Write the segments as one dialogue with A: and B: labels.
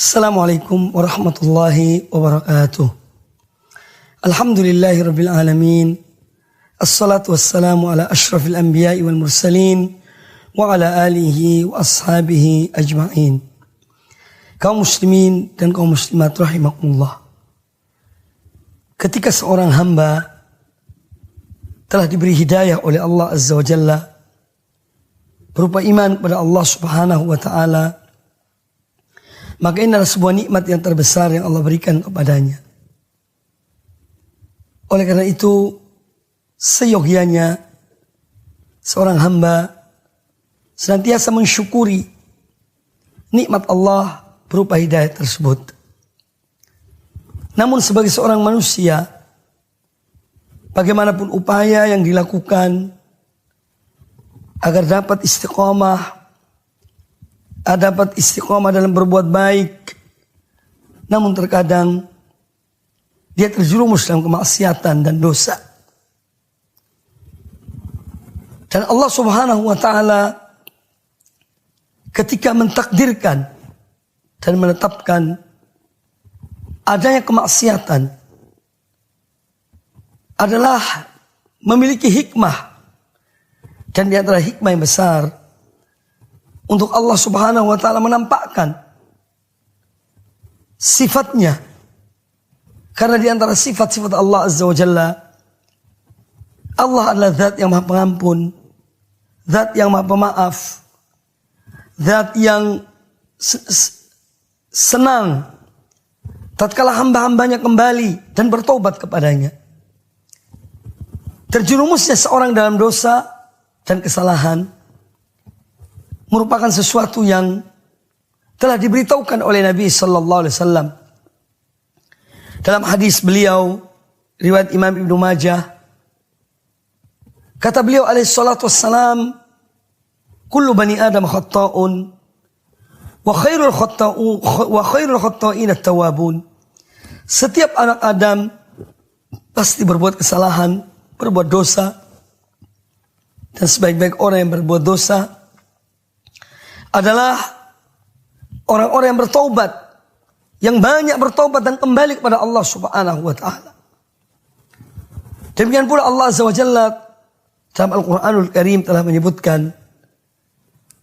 A: Assalamualaikum warahmatullahi wabarakatuh. Alhamdulillahirabbil alamin. Assalatu wassalamu ala asyrafil anbiya'i wal mursalin wa ala alihi wa ashabihi ajma'in. Kaum muslimin dan kaum muslimat rahimakumullah. Ketika seorang hamba telah diberi hidayah oleh Allah Azza wa Jalla berupa iman kepada Allah Subhanahu wa taala, maka ini adalah sebuah nikmat yang terbesar yang Allah berikan kepadanya. Oleh karena itu, seyogianya seorang hamba senantiasa mensyukuri nikmat Allah berupa hidayah tersebut. Namun sebagai seorang manusia, bagaimanapun upaya yang dilakukan agar dapat istiqomah dalam berbuat baik, namun terkadang dia terjerumus dalam kemaksiatan dan dosa. Dan Allah Subhanahu wa taala ketika mentakdirkan dan menetapkan adanya kemaksiatan adalah memiliki hikmah, dan di antara hikmah yang besar untuk Allah Subhanahu wa taala menampakkan sifatnya. Karena di antara sifat-sifat Allah Azza wa Jalla, Allah adalah zat yang maha pengampun, zat yang maha pemaaf, zat yang senang tatkala hamba-hambanya kembali dan bertobat kepadanya. Terjerumusnya seorang dalam dosa dan kesalahan merupakan sesuatu yang telah diberitahukan oleh Nabi sallallahu alaihi wasallam. Dalam hadis beliau riwayat Imam Ibnu Majah, kata beliau alaihi salatu wassalam, kullu bani adam khata'un wa khairul khata'in at-tawwabun. Setiap anak Adam pasti berbuat kesalahan, berbuat dosa, dan sebaik-baik orang yang berbuat dosa adalah orang-orang yang bertobat, yang banyak bertobat dan kembali kepada Allah Subhanahu wa taala. Demikian pula Allah Azza wa Jalla dalam Al-Qur'anul Karim telah menyebutkan,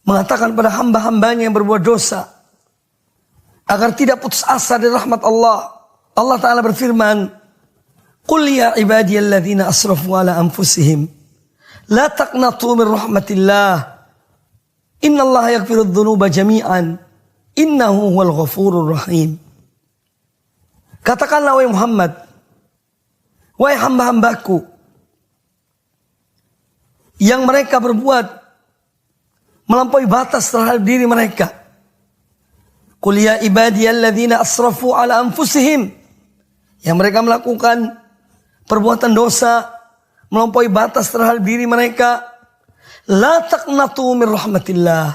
A: mengatakan pada hamba-hambanya yang berbuat dosa agar tidak putus asa dari rahmat Allah. Allah taala berfirman, "Qul ya ibadiyalladzina asrafu ala anfusihim la taqnatu min rahmatillah. Innallaha yaghfirudz dzunuba jami'an. Innahu huwal ghafurur rahim." Katakanlah wahai Muhammad, wahai hamba-hambaku yang mereka berbuat melampaui batas terhadap diri mereka. Qul ya ibadiyalladzina asrafu ala anfusihim, yang mereka melakukan perbuatan dosa melampaui batas terhadap diri mereka. La taqnatu min rahmatillah,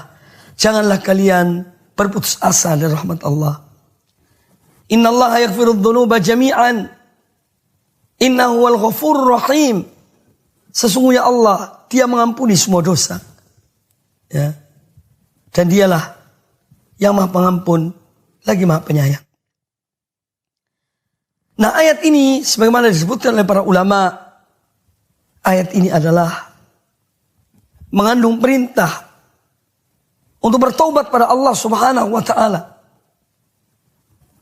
A: janganlah kalian berputus asa dari rahmat Allah. Innallaha yaghfirudz dzunuba jami'an. Innahu wal ghafurur rahim. Sesungguhnya Allah, Dia mengampuni semua dosa. Ya. Dan Dialah yang Maha Pengampun lagi Maha Penyayang. Nah, ayat ini sebagaimana disebutkan oleh para ulama, ayat ini adalah mengandung perintah untuk bertaubat pada Allah Subhanahu wa taala.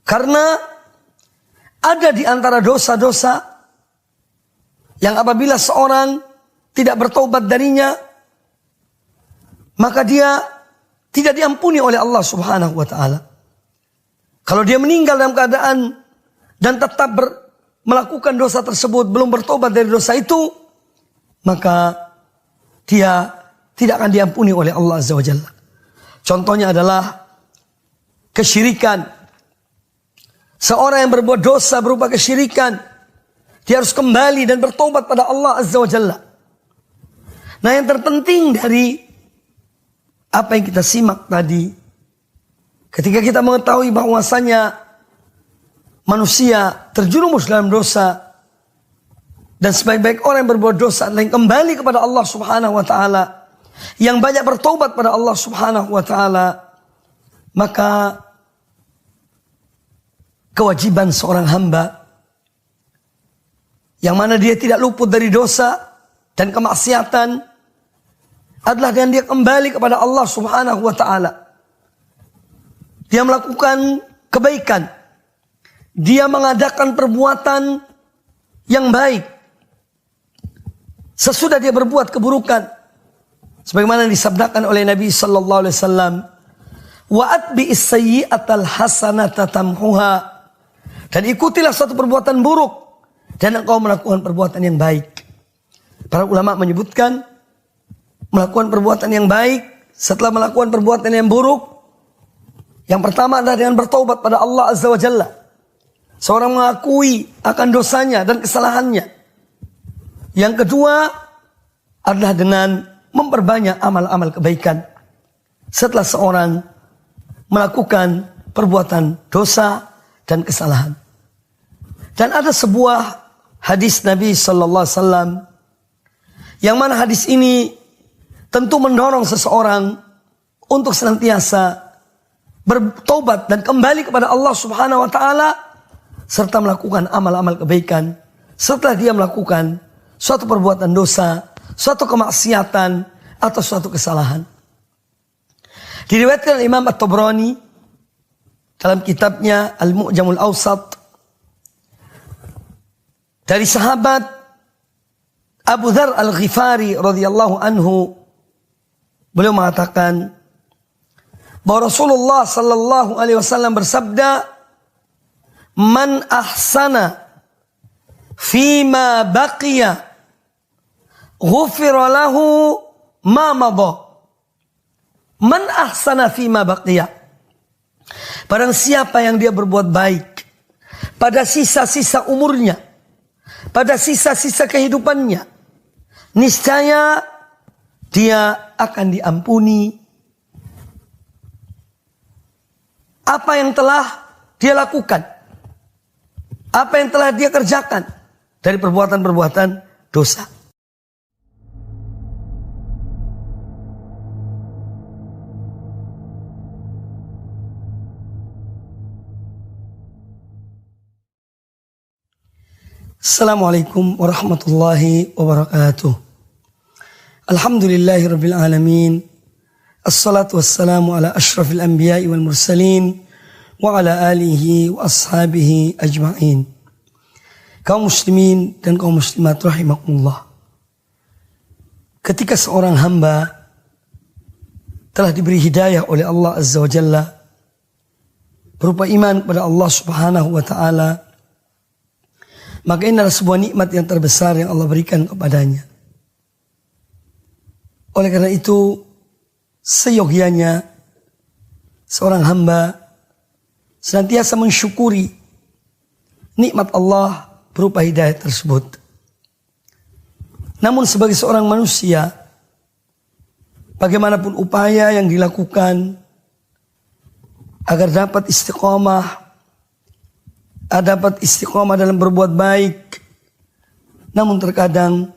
A: Karena ada di antara dosa-dosa yang apabila seorang tidak bertaubat darinya, maka dia tidak diampuni oleh Allah Subhanahu wa taala. Kalau dia meninggal dalam keadaan dan tetap melakukan dosa tersebut, belum bertobat dari dosa itu, maka dia tidak akan diampuni oleh Allah Azza wa Jalla. Contohnya adalah kesyirikan. Seorang yang berbuat dosa berupa kesyirikan, dia harus kembali dan bertobat pada Allah Azza wa Jalla. Nah, yang terpenting dari apa yang kita simak tadi, ketika kita mengetahui bahwasanya manusia terjerumus dalam dosa, dan sebaik-baik orang yang berbuat dosa adalah yang kembali kepada Allah Subhanahu wa taala, yang banyak bertobat pada Allah Subhanahu wa taala, maka kewajiban seorang hamba yang mana dia tidak luput dari dosa dan kemaksiatan adalah dengan dia kembali kepada Allah Subhanahu wa taala. Dia melakukan kebaikan. Dia mengadakan perbuatan yang baik sesudah dia berbuat keburukan. Sebagaimana disabdakan oleh Nabi sallallahu alaihi wasallam, "Wa atbi'is sayyi'atal hasanata tamhuha." Dan ikutilah suatu perbuatan buruk dan engkau melakukan perbuatan yang baik. Para ulama menyebutkan melakukan perbuatan yang baik setelah melakukan perbuatan yang buruk, yang pertama adalah dengan bertaubat pada Allah Azza wa Jalla. Seorang mengakui akan dosanya dan kesalahannya. Yang kedua adalah dengan memperbanyak amal-amal kebaikan setelah seorang melakukan perbuatan dosa dan kesalahan. Dan ada sebuah hadis Nabi sallallahu alaihi wasallam yang mana hadis ini tentu mendorong seseorang untuk senantiasa bertobat dan kembali kepada Allah Subhanahu wa taala serta melakukan amal-amal kebaikan setelah dia melakukan suatu perbuatan dosa, suatu kemaksiatan atau suatu kesalahan. Diriwayatkan Imam At-Tabrani dalam kitabnya Al-Mu'jamul Awsat dari sahabat Abu Dzar Al-Ghifari radhiyallahu anhu, beliau mengatakan bahwa Rasulullah sallallahu alaihi wasallam bersabda, "Man ahsana fima baqiya ghufira lahu ma madha." Man ahsana fima baqiya. Barang siapa yang dia berbuat baik pada sisa-sisa umurnya, pada sisa-sisa kehidupannya, niscaya dia akan diampuni apa yang telah dia lakukan, apa yang telah dia kerjakan dari perbuatan-perbuatan dosa. Assalamualaikum warahmatullahi wabarakatuh. Alhamdulillahi rabbil alamin. Assalatu wassalamu ala ashrafil anbiya'i wal mursalin wa ala alihi wa ashabihi ajma'in. Kaum muslimin dan kaum muslimat rahimakumullah. Ketika seorang hamba telah diberi hidayah oleh Allah Azza wa Jalla berupa iman kepada Allah Subhanahu wa taala, maka ini adalah sebuah nikmat yang terbesar yang Allah berikan kepadanya. Oleh karena itu, seyogianya seorang hamba senantiasa mensyukuri nikmat Allah berupa hidayah tersebut. Namun sebagai seorang manusia, bagaimanapun upaya yang dilakukan agar dapat istiqomah dalam berbuat baik, namun terkadang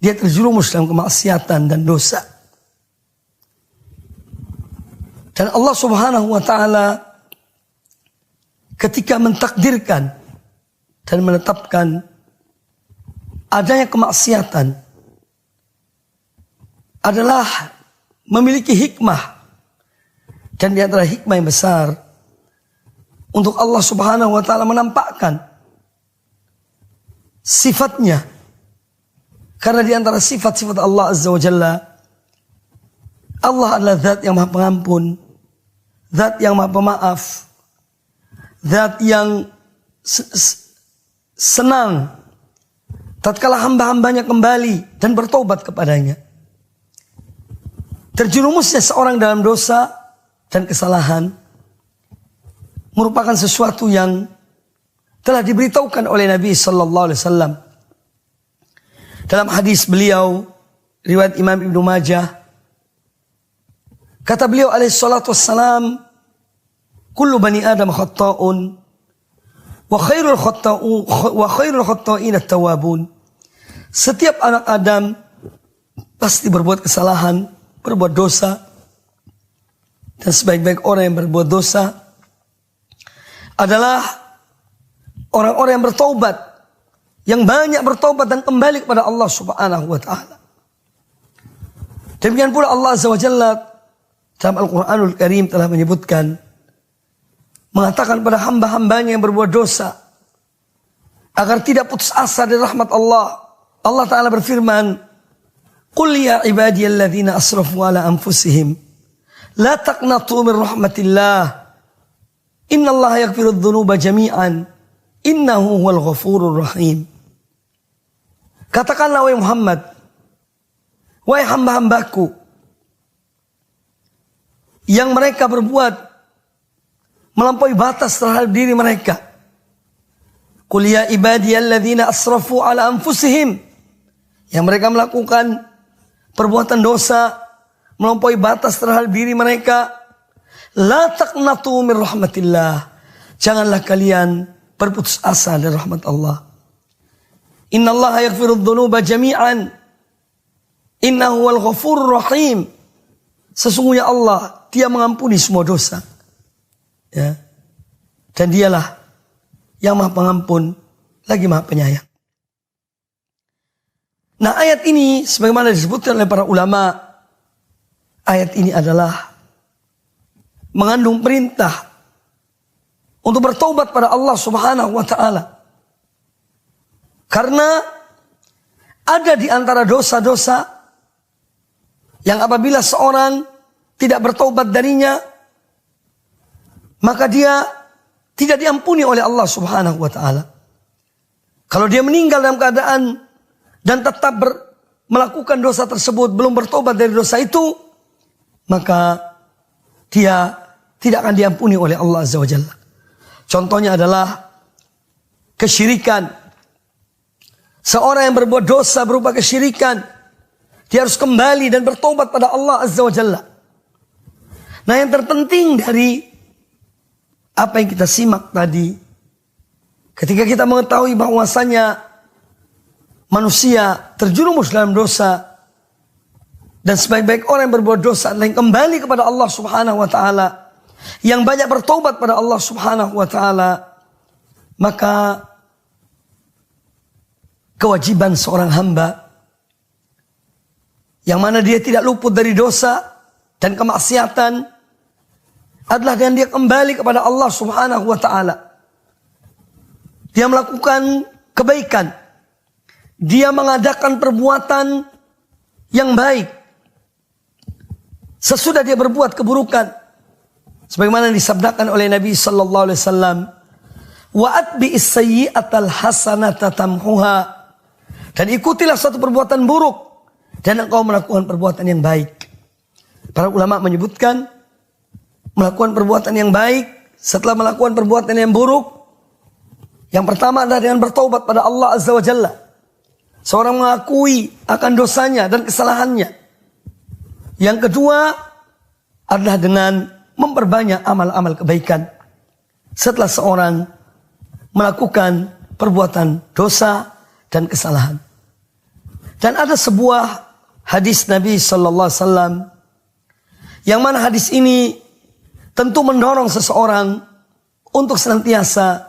A: dia terjerumus dalam kemaksiatan dan dosa. Dan Allah Subhanahu wa taala ketika mentakdirkan dan menetapkan adanya kemaksiatan adalah memiliki hikmah, dan di antara hikmah yang besar untuk Allah Subhanahu wa taala menampakkan sifatnya. Karena di antara sifat-sifat Allah Azza wa Jalla, Allah adalah zat yang maha pengampun, zat yang maha pemaaf, zat yang senang tatkala hamba-hambanya kembali dan bertobat kepadanya. Terjerumusnya seorang dalam dosa dan kesalahan merupakan sesuatu yang telah diberitahukan oleh Nabi sallallahu alaihi wasallam. Dalam hadis beliau riwayat Imam Ibnu Majah, kata beliau alaihi salatu wassalam, "Kullu bani Adam khata'un wa khairul khata'in at-tawwabun." Setiap anak Adam pasti berbuat kesalahan, berbuat dosa, dan sebaik-baik orang yang berbuat dosa adalah orang-orang yang bertaubat, yang banyak bertaubat dan kembali kepada Allah Subhanahu wa taala. Demikian pula Allah Azza wa Jalla dalam Al-Qur'anul Karim telah menyebutkan, mengatakan pada hamba-hambanya yang berbuat dosa agar tidak putus asa dari rahmat Allah. Allah Ta'ala berfirman, "Qul ya ibadiyalladzina asrafu ala anfusihim la taqnatu min rahmatillah innallaha yaghfirudz dzunuba jami'an innahu huwal ghafurur rahim." Katakanlah wahai Muhammad, wahai hamba-hambaku yang mereka berbuat melampaui batas terhadap diri mereka. Qul ya ibadiyalladzina asrafu ala anfusihim, yang mereka melakukan perbuatan dosa melampaui batas terhadap diri mereka. La taqnatu min rahmatillah, janganlah kalian berputus asa dari rahmat Allah. Innallaha yaghfirudz dzunuba jami'an innahu huwal ghafurur rahim. Sesungguhnya Allah, Dia mengampuni semua dosa. Ya. Dan Dialah yang Maha Pengampun lagi Maha Penyayang. Nah, ayat ini sebagaimana disebutkan oleh para ulama, ayat ini adalah mengandung perintah untuk bertaubat pada Allah Subhanahu wa taala. Karena ada di antara dosa-dosa yang apabila seorang tidak bertaubat darinya, maka dia tidak diampuni oleh Allah Subhanahu wa taala. Kalau dia meninggal dalam keadaan dan tetap melakukan dosa tersebut, belum bertobat dari dosa itu, maka dia tidak akan diampuni oleh Allah Azza wa Jalla. Contohnya adalah kesyirikan. Seorang yang berbuat dosa berupa kesyirikan, dia harus kembali dan bertobat pada Allah Azza wa Jalla. Nah, yang terpenting dari apa yang kita simak tadi, ketika kita mengetahui bahwasanya manusia terjerumus dalam dosa, dan sebaik-baik orang yang berbuat dosa adalah yang kembali kepada Allah Subhanahu wa taala, yang banyak bertobat pada Allah Subhanahu wa taala, maka kewajiban seorang hamba yang mana dia tidak luput dari dosa dan kemaksiatan adalah dengan dia kembali kepada Allah Subhanahu wa taala. Dia melakukan kebaikan, dia mengadakan perbuatan yang baik sesudah dia berbuat keburukan, sebagaimana disabdakan oleh Nabi sallallahu alaihi wasallam, wa atbi'is sayyi'atal hasanata tamhuha, dan ikutilah suatu perbuatan buruk dan engkau melakukan perbuatan yang baik. Para ulama menyebutkan melakukan perbuatan yang baik setelah melakukan perbuatan yang buruk, yang pertama adalah dengan bertaubat pada Allah Azza wa Jalla. Seorang mengakui akan dosanya dan kesalahannya. Yang kedua adalah dengan memperbanyak amal-amal kebaikan setelah seorang melakukan perbuatan dosa dan kesalahan. Dan ada sebuah hadis Nabi sallallahu alaihi wasallam yang mana hadis ini tentu mendorong seseorang untuk senantiasa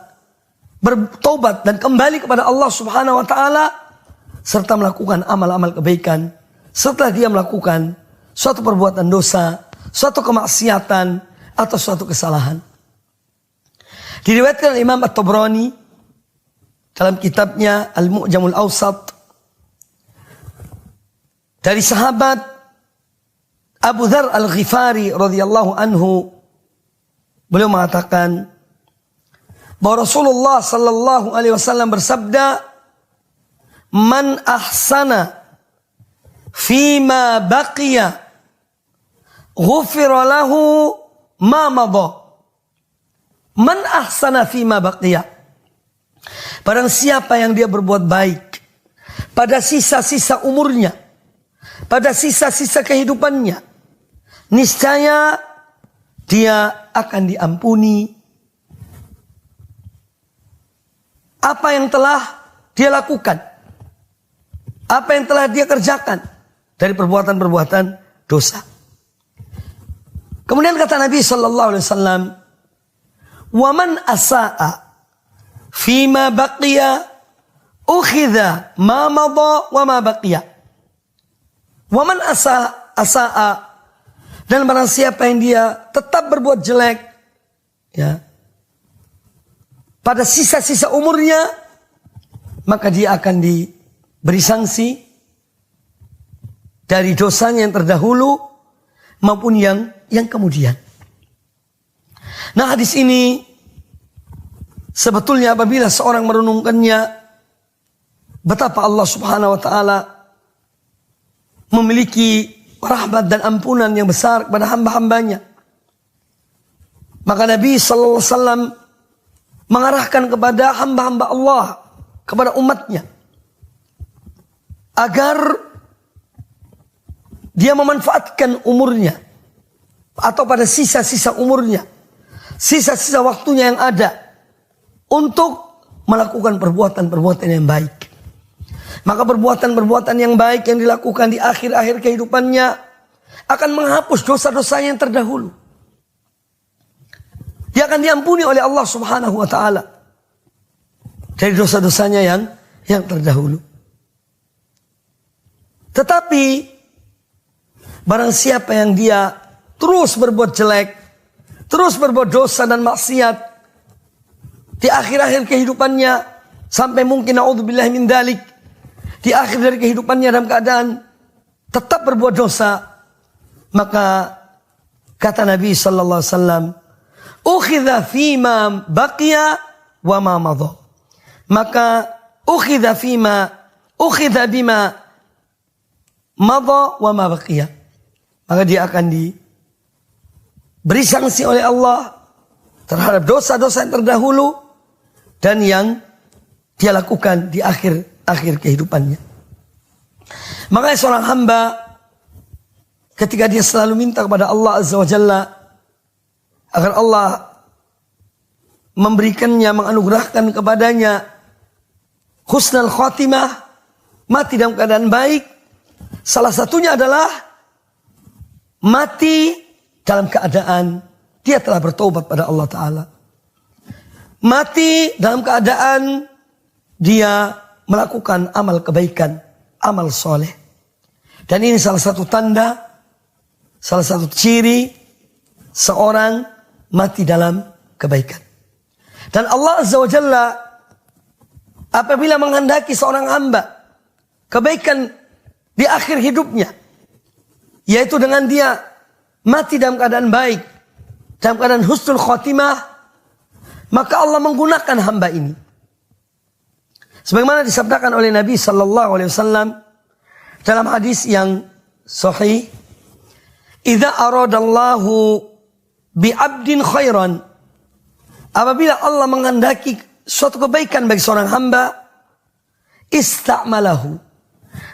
A: bertobat dan kembali kepada Allah Subhanahu wa taala serta melakukan amal-amal kebaikan setelah dia melakukan suatu perbuatan dosa, suatu kemaksiatan atau suatu kesalahan. Diriwayatkan Imam At-Tabrani dalam kitabnya Al-Mu'jamul Awsat dari sahabat Abu Dzar Al-Ghifari radhiyallahu anhu, beliau mengatakan bahwa Rasulullah sallallahu alaihi wasallam bersabda, "Man ahsana fima baqiya ghufira lahu ma madha." Man ahsana fima baqiya. Barang siapa yang dia berbuat baik pada sisa-sisa umurnya, pada sisa-sisa kehidupannya, niscaya dia akan diampuni apa yang telah dia lakukan, apa yang telah dia kerjakan dari perbuatan-perbuatan dosa. Kemudian kata Nabi sallallahu alaihi wasallam, Wa man asa'a fima baqiya ukhidha ma madha wa ma baqiya. Wa man asa'a, dan barang siapa yang dia tetap berbuat jelek, ya, pada sisa-sisa umurnya, maka dia akan diberi sanksi dari dosanya yang terdahulu maupun yang kemudian. Nah, hadis ini sebetulnya apabila seorang merenungkannya, betapa Allah Subhanahu wa taala memiliki rahmat dan ampunan yang besar kepada hamba-hambanya. Maka Nabi sallallahu alaihi wasallam mengarahkan kepada hamba-hamba Allah, kepada umatnya, agar dia memanfaatkan umurnya, atau pada sisa-sisa umurnya, sisa-sisa waktunya yang ada, untuk melakukan perbuatan-perbuatan yang baik. Maka perbuatan-perbuatan yang baik yang dilakukan di akhir-akhir kehidupannya akan menghapus dosa-dosanya yang terdahulu. Dia akan diampuni oleh Allah Subhanahu wa taala dari dosa-dosanya yang terdahulu. Tetapi barang siapa yang dia terus berbuat jelek, terus berbuat dosa dan maksiat di akhir-akhir kehidupannya, sampai mungkin naudzubillah min dzalik, di akhir dari kehidupannya dalam keadaan tetap berbuat dosa, maka kata Nabi sallallahu alaihi wasallam, ukhidha fima baqiya wa ma madha. Maka ukhidha bima madha wa ma baqiya. Maka dia akan diberi sanksi oleh Allah terhadap dosa-dosa yang terdahulu dan yang dia lakukan di akhir kehidupannya. Makanya seorang hamba ketika dia selalu minta kepada Allah Azza wa Jalla agar Allah memberikannya, menganugerahkan kepadanya husnul khatimah, mati dalam keadaan baik, salah satunya adalah mati dalam keadaan dia telah bertobat pada Allah Ta'ala. Mati dalam keadaan dia melakukan amal kebaikan, amal soleh. Dan ini salah satu tanda, salah satu ciri seorang mati dalam kebaikan. Dan Allah Azza wa Jalla apabila menghendaki seorang hamba kebaikan di akhir hidupnya, yaitu dengan dia mati dalam keadaan baik, dalam keadaan husnul khatimah, maka Allah menggunakan hamba ini. Sebagaimana disabdakan oleh Nabi sallallahu alaihi wasallam dalam hadis yang sahih, "Idza aradallahu bi'abdin khairan." Apabila Allah menghendaki suatu kebaikan bagi seorang hamba, ista'malahu.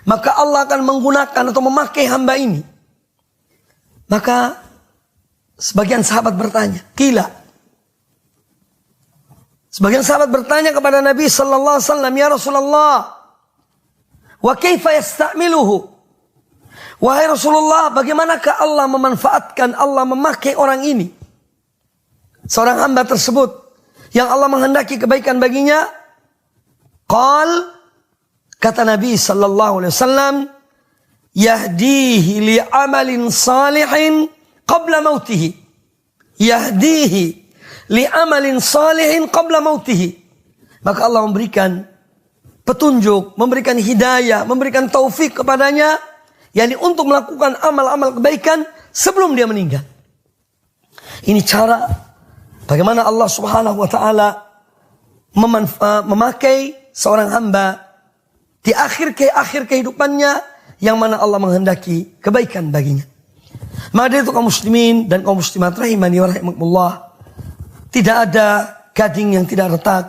A: Maka Allah akan menggunakan atau memakai hamba ini. Maka sebagian sahabat bertanya, "Qila." Sebagian sahabat bertanya kepada Nabi sallallahu alaihi wasallam, "Ya Rasulullah, wa kaifa yasta'miluhu?" Wahai Rasulullah, bagaimanakah Allah memanfaatkan, Allah memakai orang ini? Seorang hamba tersebut yang Allah menghendaki kebaikan baginya. Kata Nabi sallallahu alaihi wasallam, "Yahdihi li amalin salihin qabla mautihi." Yahdihi li amalin salihin qabla mautihi. Maka Allah memberikan petunjuk, memberikan hidayah, memberikan taufik kepadanya, yakni untuk melakukan amal-amal kebaikan sebelum dia meninggal. Ini cara bagaimana Allah Subhanahu wa taala memakai seorang hamba di akhir kehidupannya yang mana Allah menghendaki kebaikan baginya. Maka itu kaum muslimin dan kaum muslimat rahimani wa rahimakumullah, tidak ada gading yang tidak retak,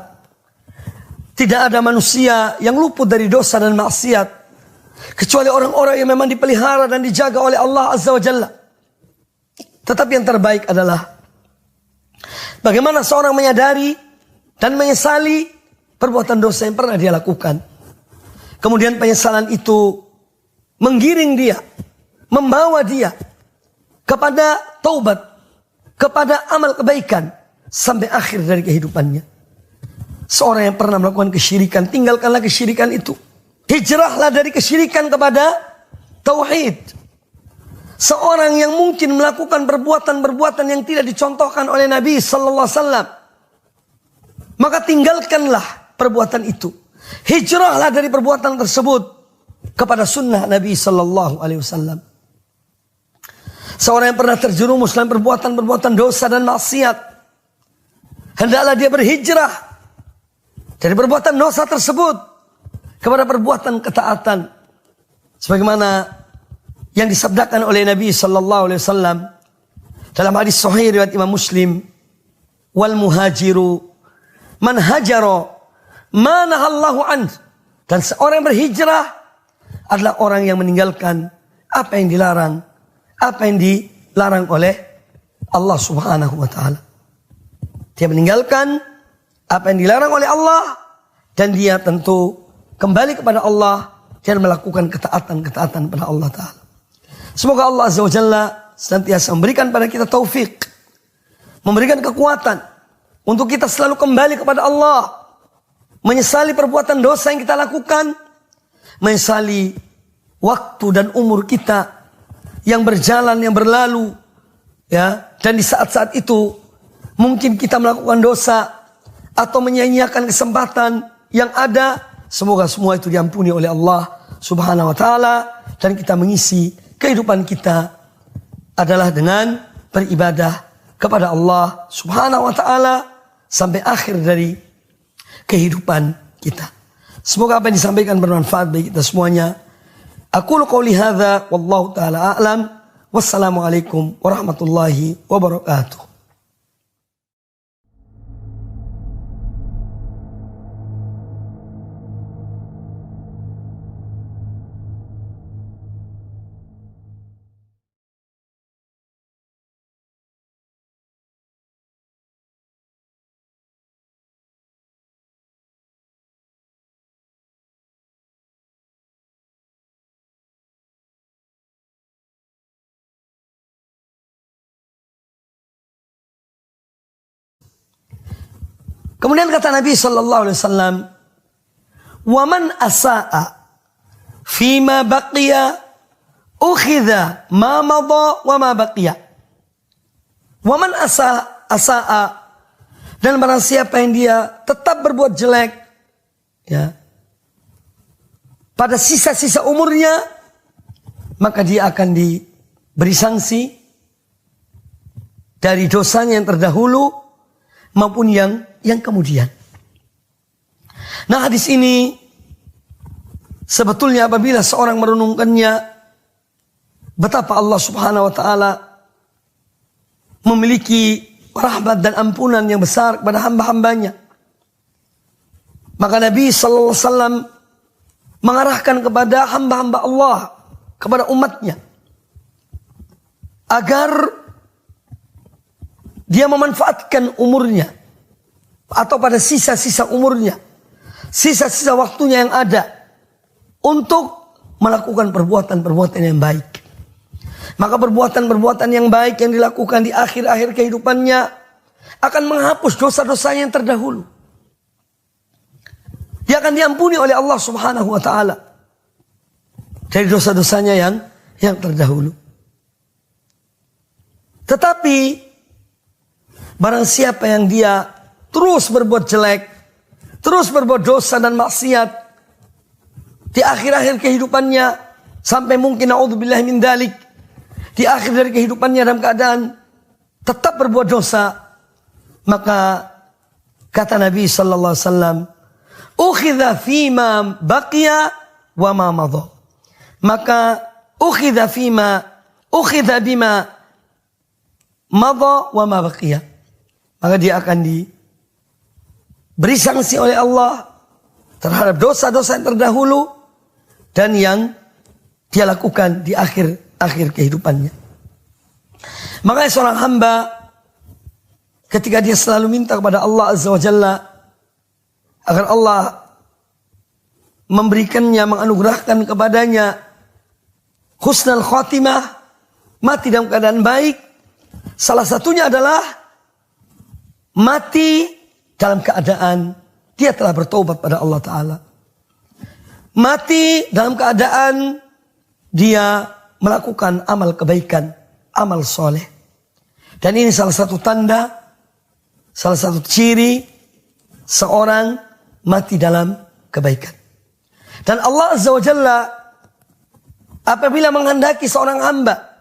A: tidak ada manusia yang luput dari dosa dan maksiat, kecuali orang-orang yang memang dipelihara dan dijaga oleh Allah Azza wa Jalla. Tetapi yang terbaik adalah bagaimana seorang menyadari dan menyesali perbuatan dosa yang pernah dia lakukan. Kemudian penyesalan itu menggiring dia, membawa dia kepada taubat, kepada amal kebaikan, sampai akhir dari kehidupannya. Seorang yang pernah melakukan kesyirikan, tinggalkanlah kesyirikan itu. Hijrahlah dari kesyirikan kepada tauhid. Seorang yang mungkin melakukan perbuatan-perbuatan yang tidak dicontohkan oleh Nabi sallallahu alaihi wasallam, maka tinggalkanlah perbuatan itu. Hijrahlah dari perbuatan tersebut kepada sunnah Nabi sallallahu alaihi wasallam. Seorang yang pernah terjerumus dalam perbuatan-perbuatan dosa dan maksiat, hendaklah dia berhijrah dari perbuatan dosa tersebut kepada perbuatan ketaatan, sebagaimana yang disabdakan oleh Nabi sallallahu alaihi wasallam dalam hadis sahih riwayat Imam Muslim, wal muhajiru man hajara ma nahallahu an. Dan seorang yang berhijrah adalah orang yang meninggalkan apa yang dilarang, apa yang dilarang oleh Allah Subhanahu wa taala. Dia meninggalkan apa yang dilarang oleh Allah dan dia tentu kembali kepada Allah dan melakukan ketaatan-ketaatan pada Allah taala. Semoga Allah Azza wa Jalla senantiasa memberikan pada kita taufik, memberikan kekuatan untuk kita selalu kembali kepada Allah, menyesali perbuatan dosa yang kita lakukan, menyesali waktu dan umur kita yang berjalan, yang berlalu, ya. Dan di saat-saat itu mungkin kita melakukan dosa atau menyia-nyiakan kesempatan yang ada. Semoga semua itu diampuni oleh Allah Subhanahu wa taala dan kita mengisi kehidupan kita adalah dengan beribadah kepada Allah Subhanahu wa taala sampai akhir dari kehidupan kita. Semoga apa yang disampaikan bermanfaat bagi kita semuanya. Aqulu qouli hadza wallahu taala a'lam. Wassalamualaikum warahmatullahi wabarakatuh. Kemudian kata Nabi sallallahu alaihi wasallam, "Wa man asaa fima baqiya ukhidha ma madha wa ma baqiya." Wa man asaa dan barang siapa yang dia tetap berbuat jelek, ya, pada sisa-sisa umurnya, maka dia akan diberi sanksi dari dosanya yang terdahulu maupun yang kemudian. Nah, hadis ini sebetulnya apabila seorang merenungkannya, betapa Allah Subhanahu wa taala memiliki rahmat dan ampunan yang besar kepada hamba-hambanya. Maka Nabi sallallahu alaihi wasallam mengarahkan kepada hamba-hamba Allah, kepada umatnya, agar dia memanfaatkan umurnya atau pada sisa-sisa umurnya, sisa-sisa waktunya yang ada untuk melakukan perbuatan-perbuatan yang baik. Maka perbuatan-perbuatan yang baik yang dilakukan di akhir-akhir kehidupannya akan menghapus dosa-dosanya yang terdahulu. Dia akan diampuni oleh Allah Subhanahu wa taala dari dosa-dosanya yang terdahulu. Tetapi barang siapa yang dia terus berbuat jelek, terus berbuat dosa dan maksiat di akhir-akhir kehidupannya, sampai mungkin naudzubillah min dzalik, di akhir dari kehidupannya dalam keadaan tetap berbuat dosa, maka kata Nabi sallallahu alaihi wasallam, "Ukhidha fima baqiya wa ma madha." Maka ukhidha bima madha wa ma baqiya. Maka dia akan diberi sanksi oleh Allah terhadap dosa-dosa yang terdahulu dan yang dia lakukan di akhir kehidupannya. Makanya seorang hamba ketika dia selalu minta kepada Allah Azza wa Jalla agar Allah memberikannya, menganugerahkan kepadanya husnul khatimah, mati dalam keadaan baik, salah satunya adalah mati dalam keadaan dia telah bertobat pada Allah Ta'ala. Mati dalam keadaan dia melakukan amal kebaikan, amal soleh. Dan ini salah satu tanda, salah satu ciri seorang mati dalam kebaikan. Dan Allah Azza wa Jalla apabila menghendaki seorang hamba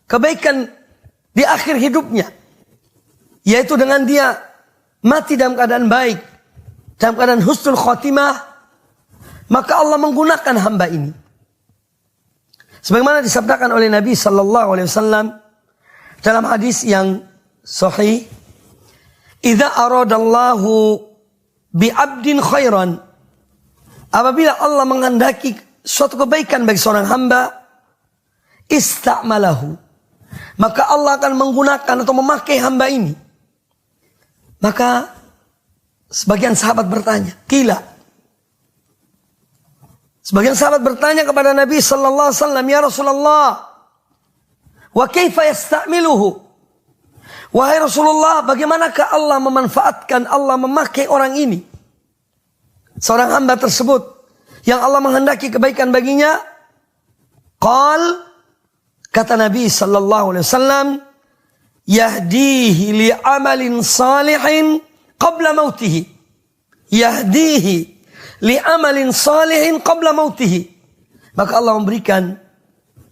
A: kebaikan di akhir hidupnya, yaitu dengan dia mati dalam keadaan baik, dalam keadaan husnul khotimah, maka Allah menggunakan hamba ini. Sebagaimana disabdakan oleh Nabi sallallahu alaihi wasallam dalam hadis yang sahih, "Idza aradallahu bi'abdin khairan," apabila Allah menghendaki suatu kebaikan bagi seorang hamba, ista'malahu, maka Allah akan menggunakan atau memakai hamba ini. Maka sebagian sahabat bertanya, sebagian sahabat bertanya kepada Nabi sallallahu alaihi wasallam, "Ya Rasulullah, wa kaifa yasta'miluhu?" Wahai Rasulullah, bagaimanakah Allah memanfaatkan, Allah memakai orang ini, seorang hamba tersebut yang Allah menghendaki kebaikan baginya? Kata Nabi sallallahu alaihi wasallam, "Yahdihi li amalin salihin qabla mautihi." Yahdihi li amalin salihin qabla mautihi. Maka Allah memberikan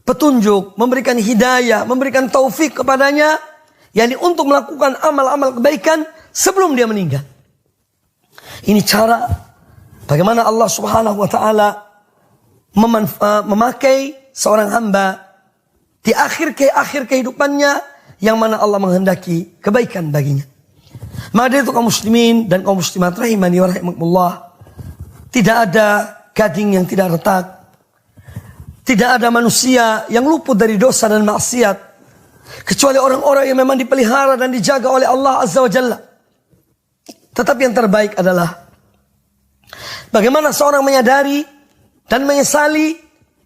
A: petunjuk, memberikan hidayah, memberikan taufik kepadanya, yakni untuk melakukan amal-amal kebaikan sebelum dia meninggal. Ini cara bagaimana Allah Subhanahu wa taala memakai seorang hamba di akhir kehidupannya yang mana Allah menghendaki kebaikan baginya. Maka itu kaum muslimin dan kaum muslimat rahimani wa rahimakumullah, tidak ada gading yang tidak retak, tidak ada manusia yang luput dari dosa dan maksiat, kecuali orang-orang yang memang dipelihara dan dijaga oleh Allah Azza wa Jalla. Tetapi yang terbaik adalah bagaimana seorang menyadari dan menyesali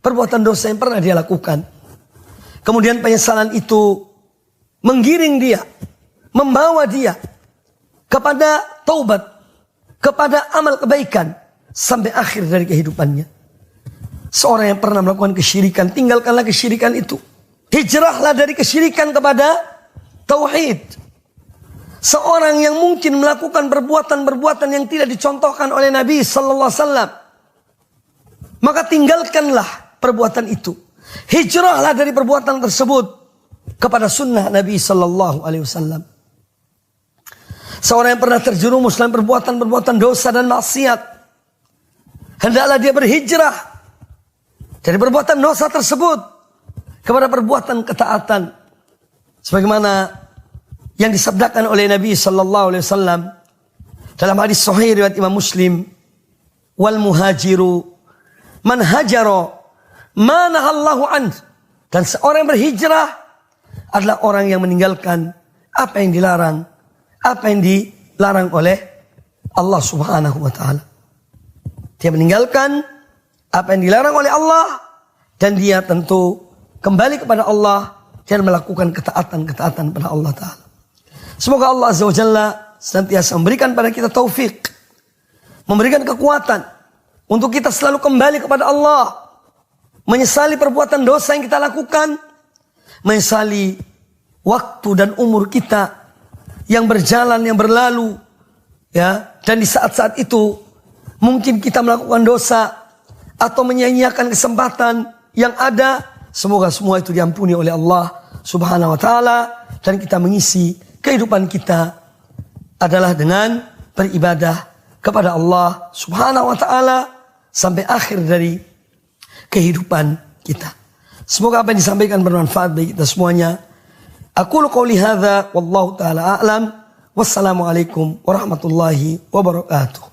A: perbuatan dosa yang pernah dia lakukan. Kemudian penyesalan itu menggiring dia, membawa dia kepada taubat, kepada amal kebaikan sampai akhir dari kehidupannya. Seorang yang pernah melakukan kesyirikan, tinggalkanlah kesyirikan itu. Hijrahlah dari kesyirikan kepada tauhid. Seorang yang mungkin melakukan perbuatan-perbuatan yang tidak dicontohkan oleh Nabi sallallahu alaihi wasallam, maka tinggalkanlah perbuatan itu. Hijrahlah dari perbuatan tersebut kepada sunnah Nabi sallallahu alaihi wasallam. Seorang yang pernah terjerumus dalam perbuatan-perbuatan dosa dan maksiat, hendaklah dia berhijrah dari perbuatan dosa tersebut kepada perbuatan ketaatan, sebagaimana yang disabdakan oleh Nabi sallallahu alaihi wasallam dalam hadis sahih riwayat Imam Muslim, "Wal muhajiru man hajara ma nahallahu an." Dan seorang yang berhijrah adalah orang yang meninggalkan apa yang dilarang, apa yang dilarang oleh Allah Subhanahu wa taala. Dia meninggalkan apa yang dilarang oleh Allah dan dia tentu kembali kepada Allah dan melakukan ketaatan-ketaatan pada Allah Ta'ala. Semoga Allah Azza wa Jalla senantiasa memberikan pada kita taufik, memberikan kekuatan untuk kita selalu kembali kepada Allah, menyesali perbuatan dosa yang kita lakukan, menyesali waktu dan umur kita yang berjalan, yang berlalu, ya. Dan di saat-saat itu mungkin kita melakukan dosa atau menyia-nyiakan kesempatan yang ada. Semoga semua itu diampuni oleh Allah Subhanahu wa taala dan kita mengisi kehidupan kita adalah dengan beribadah kepada Allah Subhanahu wa taala sampai akhir dari kehidupan kita. Semoga apa yang disampaikan bermanfaat bagi kita semuanya. Aqulu qouli hadza wallahu taala a'lam. Wassalamualaikum warahmatullahi wabarakatuh.